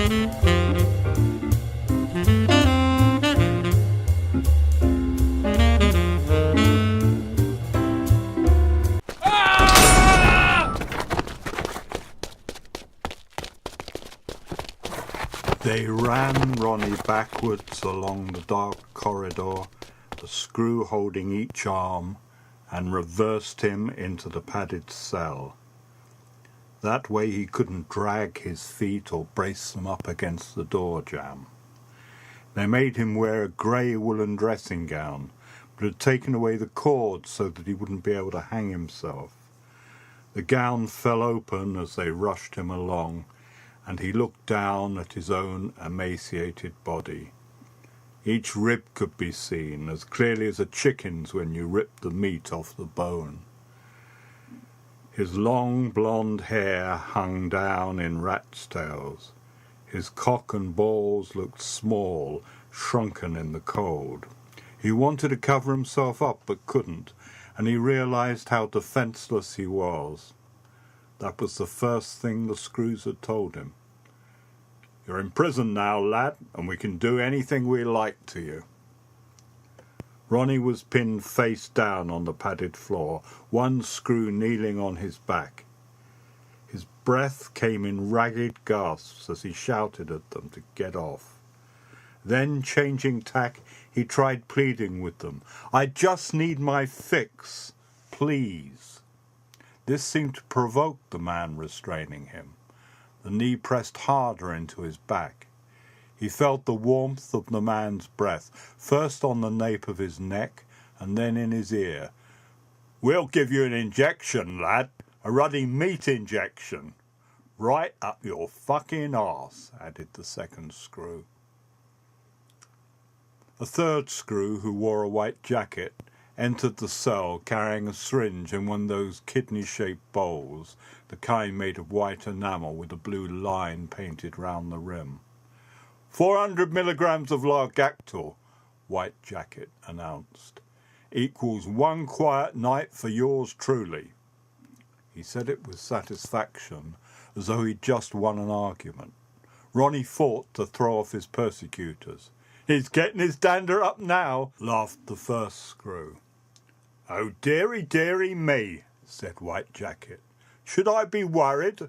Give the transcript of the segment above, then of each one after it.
They ran Ronnie backwards along the dark corridor, the screw holding each arm, and reversed him into the padded cell. That way he couldn't drag his feet or brace them up against the door jamb. They made him wear a grey woolen dressing gown, but had taken away the cords so that he wouldn't be able to hang himself. The gown fell open as they rushed him along, and he looked down at his own emaciated body. Each rib could be seen, as clearly as a chicken's when you rip the meat off the bone. His long blonde hair hung down in rat's tails. His cock and balls looked small, shrunken in the cold. He wanted to cover himself up but couldn't, and he realized how defenseless he was. That was the first thing the screws had told him. "You're in prison now, lad, and we can do anything we like to you." Ronnie was pinned face down on the padded floor, one screw kneeling on his back. His breath came in ragged gasps as he shouted at them to get off. Then, changing tack, he tried pleading with them. "I just need my fix, please." This seemed to provoke the man restraining him. The knee pressed harder into his back. He felt the warmth of the man's breath, first on the nape of his neck and then in his ear. "We'll give you an injection, lad, a ruddy meat injection. Right up your fucking arse," added the second screw. A third screw, who wore a white jacket, entered the cell carrying a syringe in one of those kidney-shaped bowls, the kind made of white enamel with a blue line painted round the rim. 400 milligrams of Largactil, White Jacket announced, equals 1 quiet night for yours truly. He said it with satisfaction, as though he'd just won an argument. Ronnie fought to throw off his persecutors. "He's getting his dander up now," laughed the first screw. "Oh, dearie, dearie me," said White Jacket. "Should I be worried?"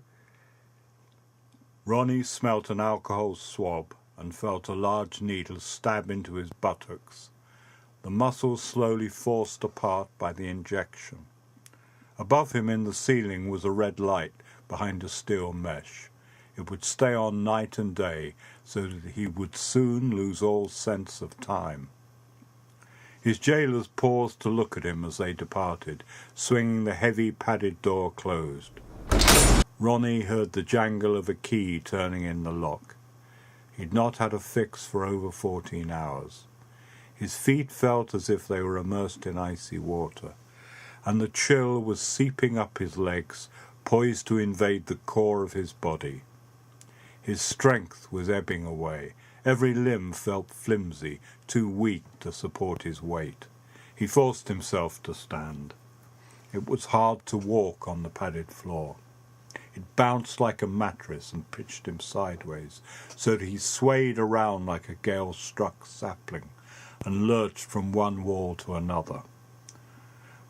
Ronnie smelt an alcohol swab and felt a large needle stab into his buttocks, the muscles slowly forced apart by the injection. Above him in the ceiling was a red light behind a steel mesh. It would stay on night and day, so that he would soon lose all sense of time. His jailers paused to look at him as they departed, swinging the heavy padded door closed. Ronnie heard the jangle of a key turning in the lock. He'd not had a fix for over 14 hours. His feet felt as if they were immersed in icy water, and the chill was seeping up his legs, poised to invade the core of his body. His strength was ebbing away. Every limb felt flimsy, too weak to support his weight. He forced himself to stand. It was hard to walk on the padded floor. It bounced like a mattress and pitched him sideways, so that he swayed around like a gale-struck sapling and lurched from one wall to another.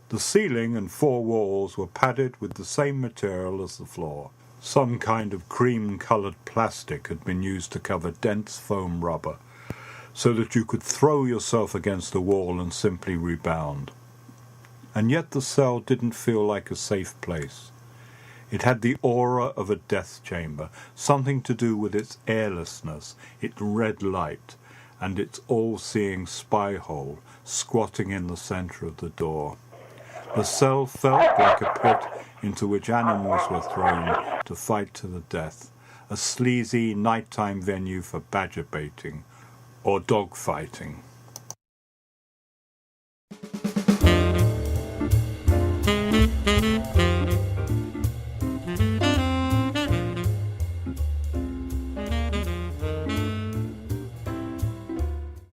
The ceiling and 4 walls were padded with the same material as the floor. Some kind of cream-coloured plastic had been used to cover dense foam rubber, so that you could throw yourself against the wall and simply rebound. And yet the cell didn't feel like a safe place. It had the aura of a death chamber, something to do with its airlessness, its red light, and its all-seeing spy hole squatting in the centre of the door. The cell felt like a pit into which animals were thrown to fight to the death, a sleazy nighttime venue for badger baiting or dog fighting.